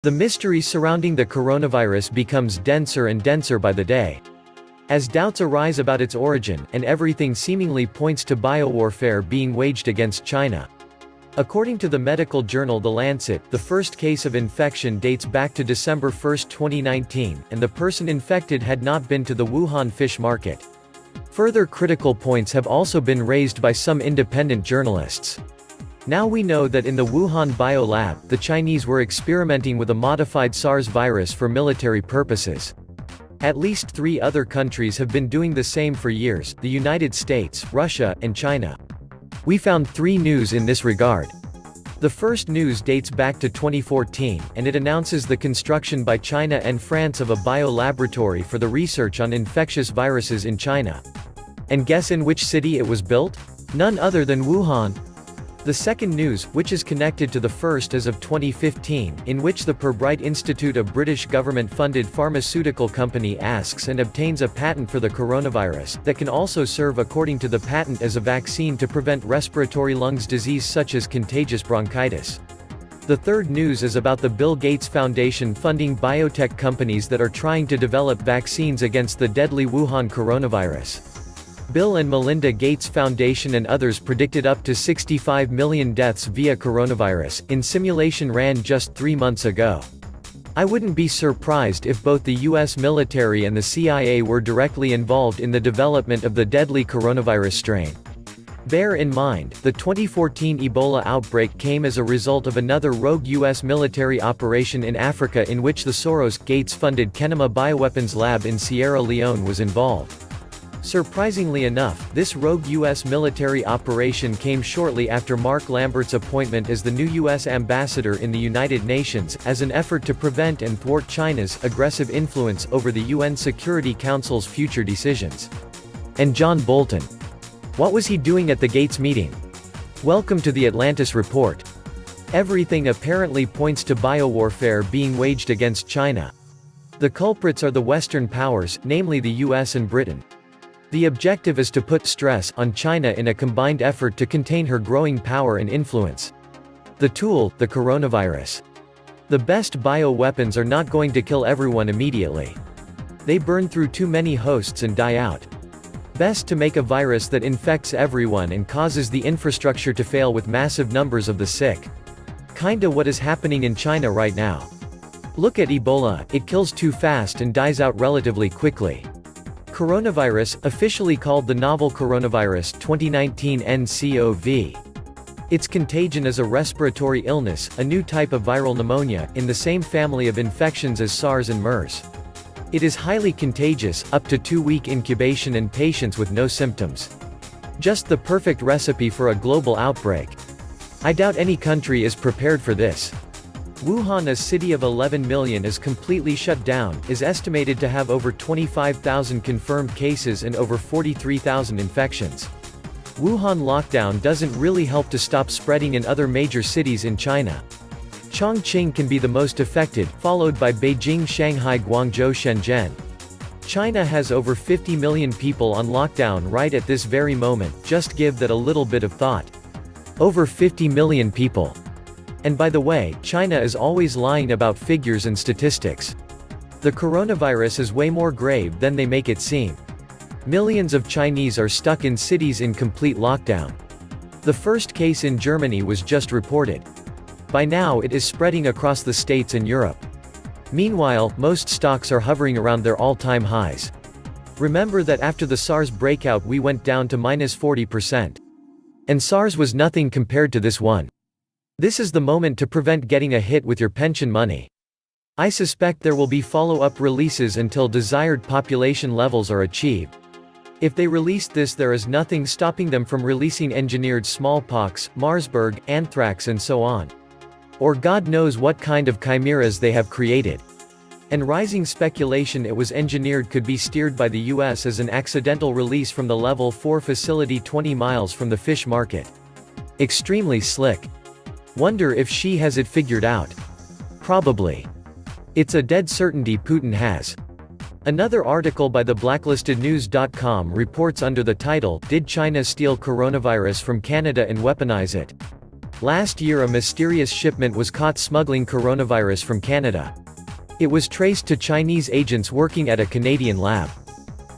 The mystery surrounding the coronavirus becomes denser and denser by the day. As doubts arise about its origin, and everything seemingly points to biowarfare being waged against China. According to the medical journal The Lancet, the first case of infection dates back to December 1, 2019, and the person infected had not been to the Wuhan fish market. Further critical points have also been raised by some independent journalists. Now we know that in the Wuhan biolab, the Chinese were experimenting with a modified SARS virus for military purposes. At least 3 other countries have been doing the same for years: the United States, Russia, and China. We found 3 news in this regard. The first news dates back to 2014, and it announces the construction by China and France of a biolaboratory for the research on infectious viruses in China. And guess in which city it was built? None other than Wuhan. The second news, which is connected to the first as of 2015, in which the Pirbright Institute, a British government-funded pharmaceutical company, asks and obtains a patent for the coronavirus, that can also serve according to the patent as a vaccine to prevent respiratory lungs disease such as contagious bronchitis. The third news is about the Bill Gates Foundation funding biotech companies that are trying to develop vaccines against the deadly Wuhan coronavirus. Bill and Melinda Gates Foundation and others predicted up to 65 million deaths via coronavirus, in simulation ran just 3 months ago. I wouldn't be surprised if both the US military and the CIA were directly involved in the development of the deadly coronavirus strain. Bear in mind, the 2014 Ebola outbreak came as a result of another rogue US military operation in Africa in which the Soros-Gates-funded Kenema Bioweapons Lab in Sierra Leone was involved. Surprisingly enough, this rogue U.S. military operation came shortly after Mark Lambert's appointment as the new U.S. ambassador in the United Nations, as an effort to prevent and thwart China's aggressive influence over the UN Security Council's future decisions. And John Bolton? What was he doing at the Gates meeting? Welcome to the Atlantis Report. Everything apparently points to biowarfare being waged against China. The culprits are the Western powers, namely the US and Britain. The objective is to put stress on China in a combined effort to contain her growing power and influence. The tool, the coronavirus. The best bioweapons are not going to kill everyone immediately. They burn through too many hosts and die out. Best to make a virus that infects everyone and causes the infrastructure to fail with massive numbers of the sick. Kinda what is happening in China right now. Look at Ebola, it kills too fast and dies out relatively quickly. Coronavirus, officially called the novel coronavirus 2019 nCoV. Its contagion is a respiratory illness, a new type of viral pneumonia, in the same family of infections as SARS and MERS. It is highly contagious, up to 2-week incubation and patients with no symptoms. Just the perfect recipe for a global outbreak. I doubt any country is prepared for this. Wuhan, a city of 11 million, is completely shut down, is estimated to have over 25,000 confirmed cases and over 43,000 infections. Wuhan lockdown doesn't really help to stop spreading in other major cities in China. Chongqing can be the most affected, followed by Beijing, Shanghai, Guangzhou, Shenzhen. China has over 50 million people on lockdown right at this very moment, just give that a little bit of thought. Over 50 million people. And by the way, China is always lying about figures and statistics. The coronavirus is way more grave than they make it seem. Millions of Chinese are stuck in cities in complete lockdown. The first case in Germany was just reported. By now it is spreading across the States and Europe. Meanwhile, most stocks are hovering around their all-time highs. Remember that after the SARS breakout we went down to -40%. And SARS was nothing compared to this one. This is the moment to prevent getting a hit with your pension money. I suspect there will be follow-up releases until desired population levels are achieved. If they released this, there is nothing stopping them from releasing engineered smallpox, Marsburg, anthrax and so on. Or God knows what kind of chimeras they have created. And rising speculation it was engineered could be steered by the US as an accidental release from the Level 4 facility 20 miles from the fish market. Extremely slick. Wonder if she has it figured out. Probably. It's a dead certainty Putin has. Another article by the blacklistednews.com reports under the title, "Did China Steal Coronavirus from Canada and Weaponize It?" Last year a mysterious shipment was caught smuggling coronavirus from Canada. It was traced to Chinese agents working at a Canadian lab.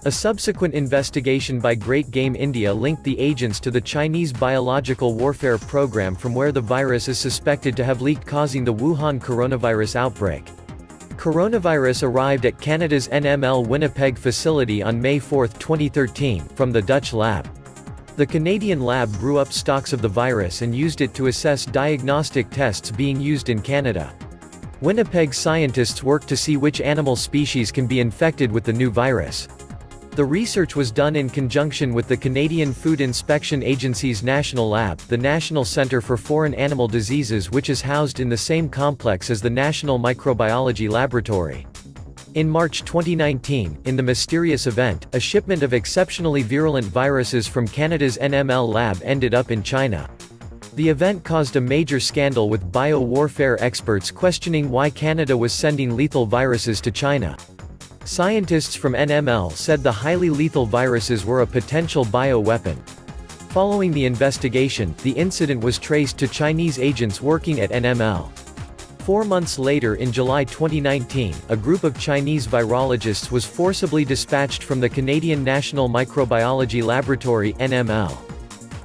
A subsequent investigation by Great Game India linked the agents to the Chinese biological warfare program from where the virus is suspected to have leaked, causing the Wuhan coronavirus outbreak. Coronavirus arrived at Canada's NML Winnipeg facility on May 4, 2013, from the Dutch lab. The Canadian lab grew up stocks of the virus and used it to assess diagnostic tests being used in Canada. Winnipeg scientists worked to see which animal species can be infected with the new virus. The research was done in conjunction with the Canadian Food Inspection Agency's National Lab, the National Centre for Foreign Animal Diseases, which is housed in the same complex as the National Microbiology Laboratory. In March 2019, in the mysterious event, a shipment of exceptionally virulent viruses from Canada's NML lab ended up in China. The event caused a major scandal with bio-warfare experts questioning why Canada was sending lethal viruses to China. Scientists from NML said the highly lethal viruses were a potential bioweapon. Following the investigation, the incident was traced to Chinese agents working at NML. 4 months later, in July 2019, a group of Chinese virologists was forcibly dispatched from the Canadian National Microbiology Laboratory (NML).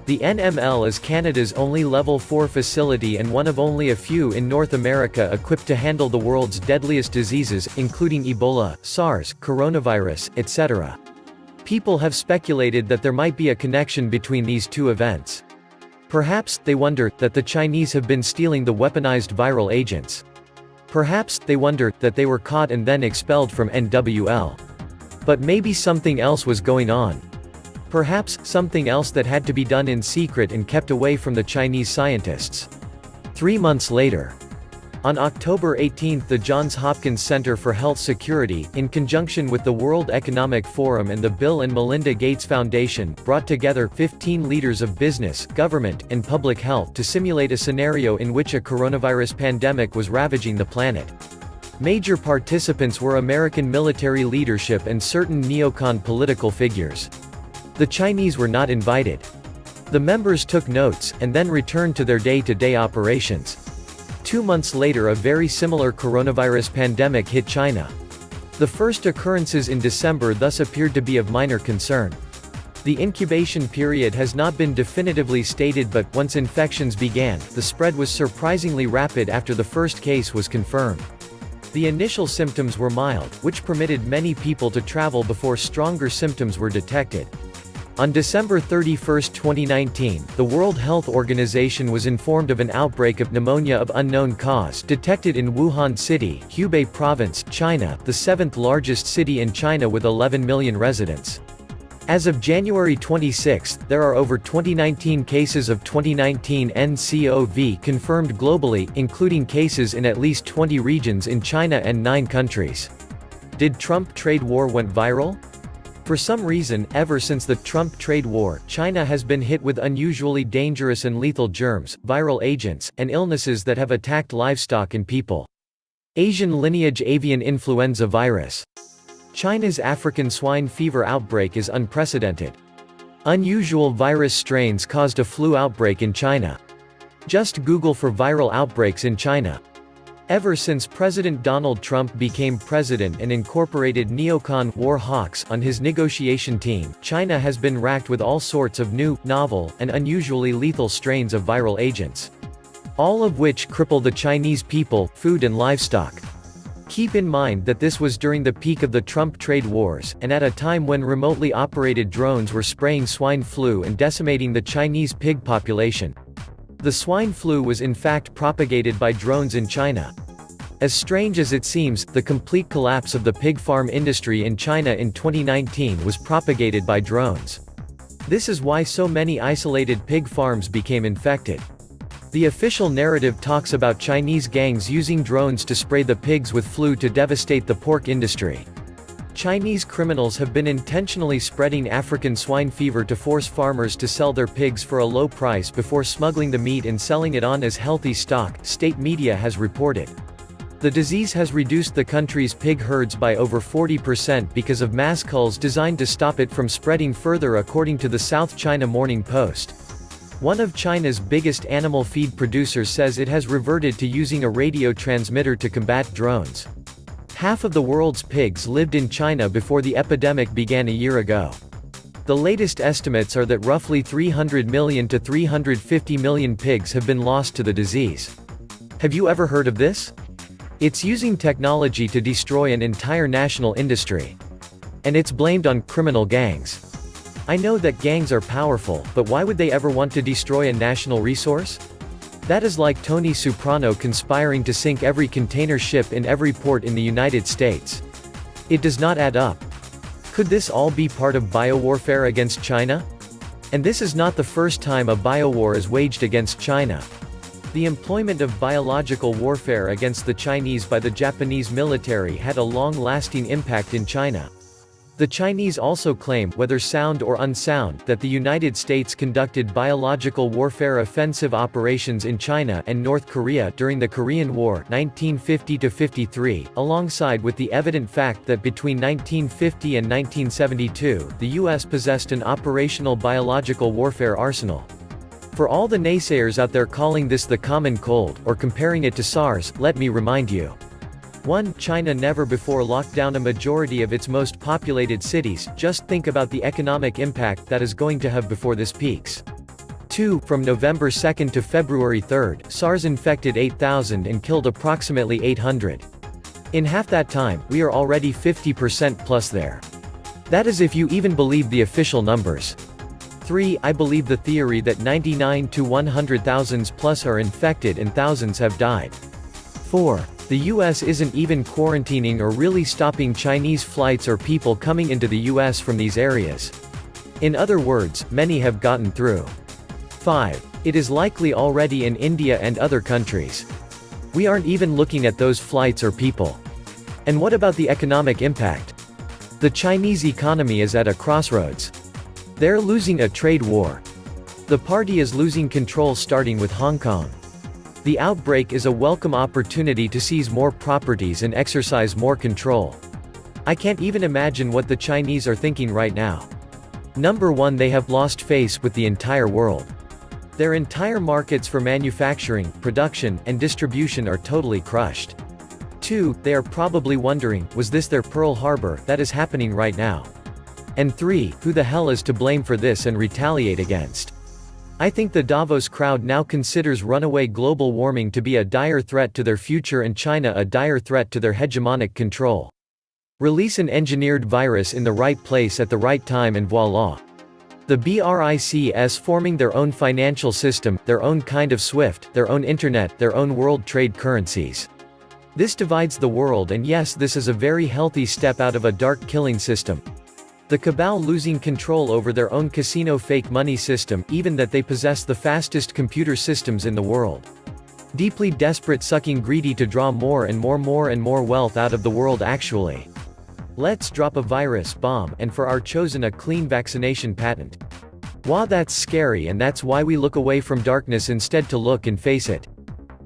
The NML is Canada's only Level 4 facility and one of only a few in North America equipped to handle the world's deadliest diseases, including Ebola, SARS, coronavirus, etc. People have speculated that there might be a connection between these two events. Perhaps, they wonder, that the Chinese have been stealing the weaponized viral agents. Perhaps, they wonder, that they were caught and then expelled from NWL. But maybe something else was going on. Perhaps, something else that had to be done in secret and kept away from the Chinese scientists. 3 months later. On October 18, the Johns Hopkins Center for Health Security, in conjunction with the World Economic Forum and the Bill and Melinda Gates Foundation, brought together 15 leaders of business, government, and public health to simulate a scenario in which a coronavirus pandemic was ravaging the planet. Major participants were American military leadership and certain neocon political figures. The Chinese were not invited. The members took notes, and then returned to their day-to-day operations. 2 months later, a very similar coronavirus pandemic hit China. The first occurrences in December thus appeared to be of minor concern. The incubation period has not been definitively stated, but, once infections began, the spread was surprisingly rapid after the first case was confirmed. The initial symptoms were mild, which permitted many people to travel before stronger symptoms were detected. On December 31, 2019, the World Health Organization was informed of an outbreak of pneumonia of unknown cause detected in Wuhan City, Hubei Province, China, the 7th largest city in China with 11 million residents. As of January 26, there are over 2019 cases of 2019 nCoV confirmed globally, including cases in at least 20 regions in China and 9 countries. Did Trump trade war went viral? For some reason, ever since the Trump trade war, China has been hit with unusually dangerous and lethal germs, viral agents, and illnesses that have attacked livestock and people. Asian lineage avian influenza virus. China's African swine fever outbreak is unprecedented. Unusual virus strains caused a flu outbreak in China. Just Google for viral outbreaks in China. Ever since President Donald Trump became president and incorporated neocon war hawks on his negotiation team, China has been racked with all sorts of new, novel, and unusually lethal strains of viral agents. All of which cripple the Chinese people, food and livestock. Keep in mind that this was during the peak of the Trump trade wars, and at a time when remotely operated drones were spraying swine flu and decimating the Chinese pig population. The swine flu was in fact propagated by drones in China. As strange as it seems, the complete collapse of the pig farm industry in China in 2019 was propagated by drones. This is why so many isolated pig farms became infected. The official narrative talks about Chinese gangs using drones to spray the pigs with flu to devastate the pork industry. Chinese criminals have been intentionally spreading African swine fever to force farmers to sell their pigs for a low price before smuggling the meat and selling it on as healthy stock, state media has reported. The disease has reduced the country's pig herds by over 40% because of mass culls designed to stop it from spreading further, according to the South China Morning Post. One of China's biggest animal feed producers says it has reverted to using a radio transmitter to combat drones. Half of the world's pigs lived in China before the epidemic began a year ago. The latest estimates are that roughly 300 million to 350 million pigs have been lost to the disease. Have you ever heard of this? It's using technology to destroy an entire national industry. And it's blamed on criminal gangs. I know that gangs are powerful, but why would they ever want to destroy a national resource? That is like Tony Soprano conspiring to sink every container ship in every port in the United States. It does not add up. Could this all be part of biowarfare against China? And this is not the first time a biowar is waged against China. The employment of biological warfare against the Chinese by the Japanese military had a long-lasting impact in China. The Chinese also claim, whether sound or unsound, that the United States conducted biological warfare offensive operations in China and North Korea during the Korean War 1950–53, alongside with the evident fact that between 1950 and 1972, the U.S. possessed an operational biological warfare arsenal. For all the naysayers out there calling this the common cold, or comparing it to SARS, let me remind you. 1. China never before locked down a majority of its most populated cities, just think about the economic impact that is going to have before this peaks. 2. From November 2 to February 3, SARS infected 8,000 and killed approximately 800. In half that time, we are already 50% plus there. That is if you even believe the official numbers. 3. I believe the theory that 99 to 100,000 plus are infected and thousands have died. 4. The US isn't even quarantining or really stopping Chinese flights or people coming into the US from these areas. In other words, many have gotten through. 5. It is likely already in India and other countries. We aren't even looking at those flights or people. And what about the economic impact? The Chinese economy is at a crossroads. They're losing a trade war. The party is losing control starting with Hong Kong. The outbreak is a welcome opportunity to seize more properties and exercise more control. I can't even imagine what the Chinese are thinking right now. Number 1, they have lost face with the entire world. Their entire markets for manufacturing, production, and distribution are totally crushed. 2, they are probably wondering, was this their Pearl Harbor? That is happening right now. And 3, who the hell is to blame for this and retaliate against? I think the Davos crowd now considers runaway global warming to be a dire threat to their future and China a dire threat to their hegemonic control. Release an engineered virus in the right place at the right time and voila. The BRICS forming their own financial system, their own kind of SWIFT, their own internet, their own world trade currencies. This divides the world, and yes, this is a very healthy step out of a dark killing system. The cabal losing control over their own casino fake money system, even that they possess the fastest computer systems in the world. Deeply desperate, sucking greedy to draw more and more wealth out of the world actually. Let's drop a virus bomb, and for our chosen a clean vaccination patent. Wow, that's scary, and that's why we look away from darkness instead to look and face it.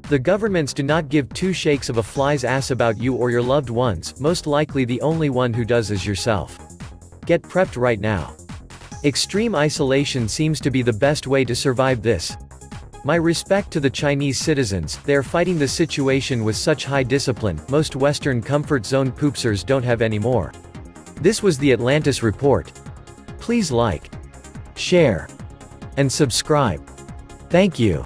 The governments do not give two shakes of a fly's ass about you or your loved ones, most likely the only one who does is yourself. Get prepped right now. Extreme isolation seems to be the best way to survive this. My respect to the Chinese citizens, they are fighting the situation with such high discipline, most Western comfort zone poopsers don't have anymore. This was the Atlantis Report. Please like, share, and subscribe. Thank you.